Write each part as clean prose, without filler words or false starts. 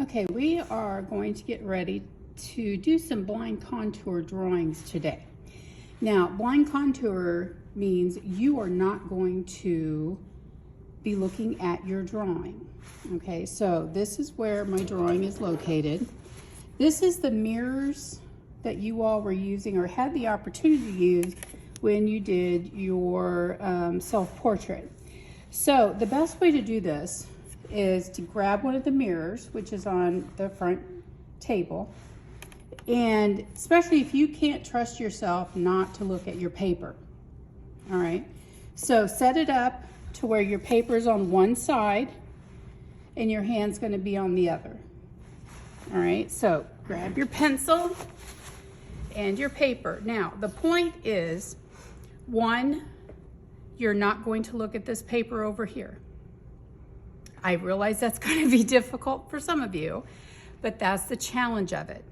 Okay, we are going to get ready to do some blind contour drawings today. Now, blind contour means you are not going to be looking at your drawing. Okay, so this is where my drawing is located. This is the mirrors that you all were using or had the opportunity to use when you did your self-portrait. So the best way to do this is to grab one of the mirrors, which is on the front table, and especially if you can't trust yourself not to look at your paper. All right, so set it up to where your paper is on one side and your hand's going to be on the other. All right, so grab your pencil and your paper. Now, the point is, one, you're not going to look at this paper over here. I realize that's going to be difficult for some of you, but that's the challenge of it.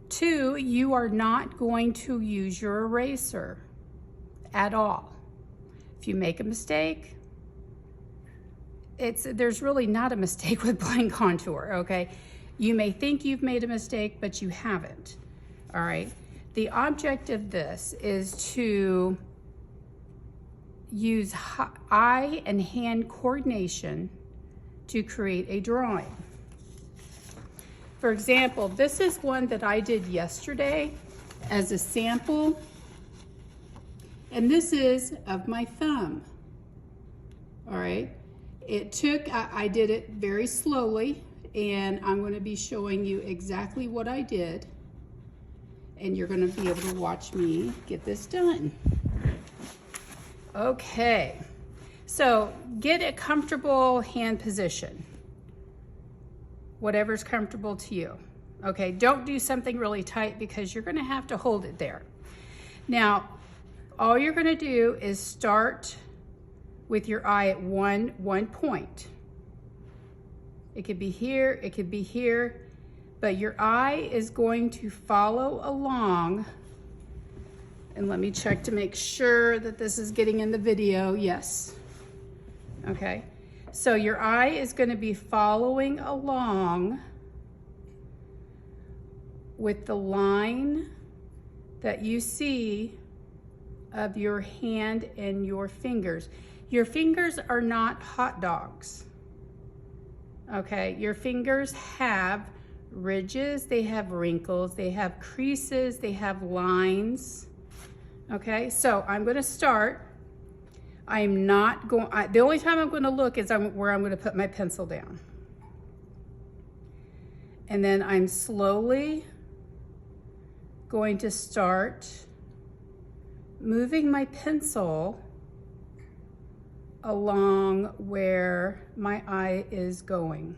Two, you are not going to use your eraser at all. If you make a mistake, there's really not a mistake with blind contour, okay? You may think you've made a mistake, but you haven't, all right? The object of this is to use eye and hand coordination to create a drawing. For example, this is one that I did yesterday as a sample, and this is of my thumb. All right, I did it very slowly, and I'm going to be showing you exactly what I did, and you're going to be able to watch me get this done. Okay, so get a comfortable hand position, whatever's comfortable to you. Okay, don't do something really tight because you're going to have to hold it there. Now, all you're going to do is start with your eye at one point. It could be here, it could be here, but your eye is going to follow along. And let me check to make sure that this is getting in the video. Yes. Okay. So your eye is going to be following along with the line that you see of your hand and your fingers. Your fingers are not hot dogs. Okay. Your fingers have ridges, they have wrinkles, they have creases, they have lines. Okay, so I'm going to start. I'm not going, the only time I'm going to look is where I'm going to put my pencil down. And then I'm slowly going to start moving my pencil along where my eye is going.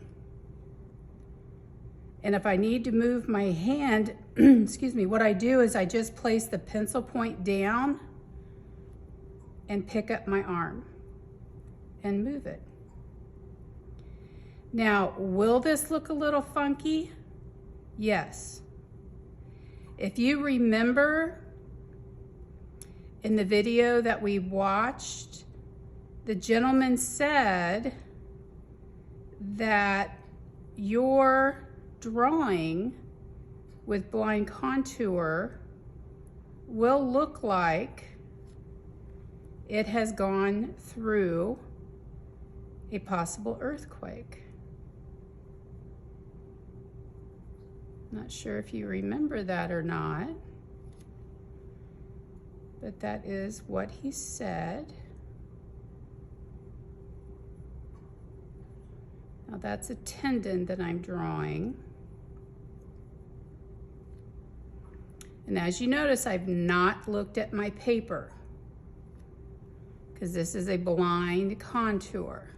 And if I need to move my hand, excuse me, what I do is I just place the pencil point down and pick up my arm and move it. Now, will this look a little funky? Yes. If you remember in the video that we watched, the gentleman said that your drawing with blind contour will look like it has gone through a possible earthquake. Not sure if you remember that or not, but that is what he said. Now that's a tendon that I'm drawing. And as you notice, I've not looked at my paper because this is a blind contour.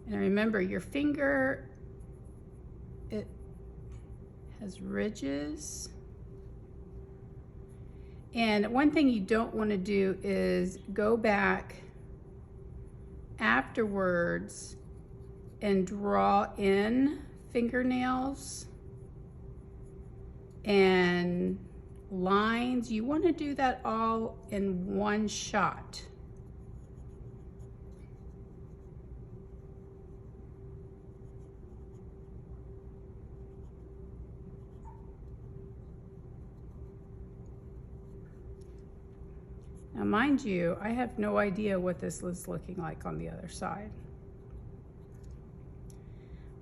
And remember, your finger, it has ridges. And one thing you don't want to do is go back afterwards and draw in fingernails and then lines. You want to do that all in one shot. Now, mind you, I have no idea what this is looking like on the other side.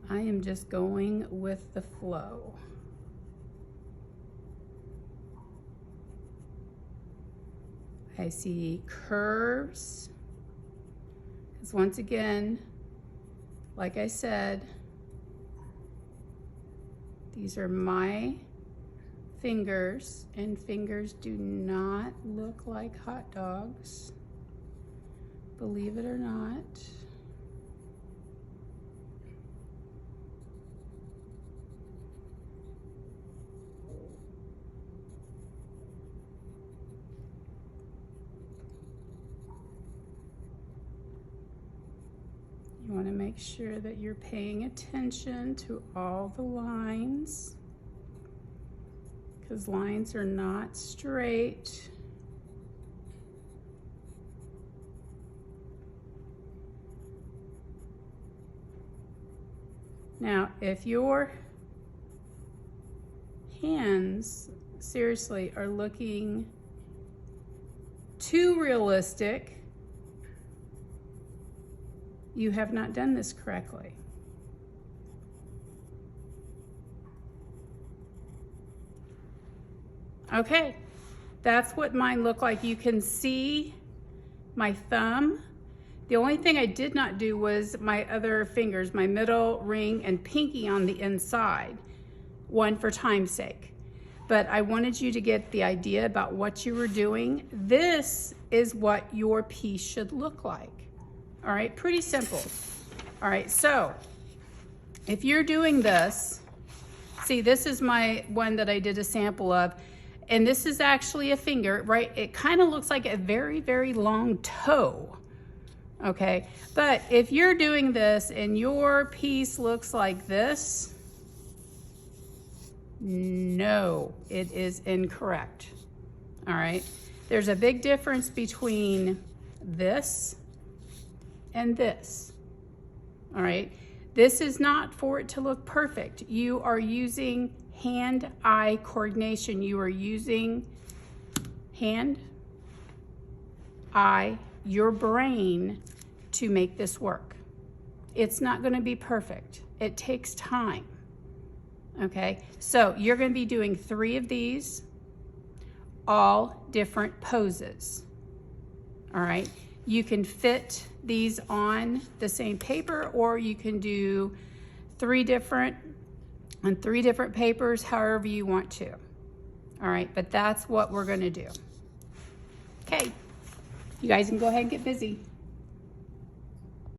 I am just going with the flow. I see curves, because once again, like I said, these are my fingers, and fingers do not look like hot dogs, believe it or not. You want to make sure that you're paying attention to all the lines, because lines are not straight. Now, if your hands seriously are looking too realistic, you have not done this correctly. Okay, that's what mine look like. You can see my thumb. The only thing I did not do was my other fingers, my middle, ring, and pinky on the inside, one for time's sake. But I wanted you to get the idea about what you were doing. This is what your piece should look like. All right, pretty simple. All right, so if you're doing this, see, this is my one that I did a sample of. And this is actually a finger, right? It kind of looks like a very, very long toe, okay? But if you're doing this and your piece looks like this, no, it is incorrect, all right? There's a big difference between this and this, all right? This is not for it to look perfect. You are using hand-eye coordination. You are using hand, eye, your brain to make this work. It's not going to be perfect. It takes time. Okay, so you're going to be doing 3 of these, all different poses. All right, you can fit these on the same paper, or you can do 3 different on 3 different papers, however you want to. All right, but that's what we're going to do. Okay, you guys can go ahead and get busy.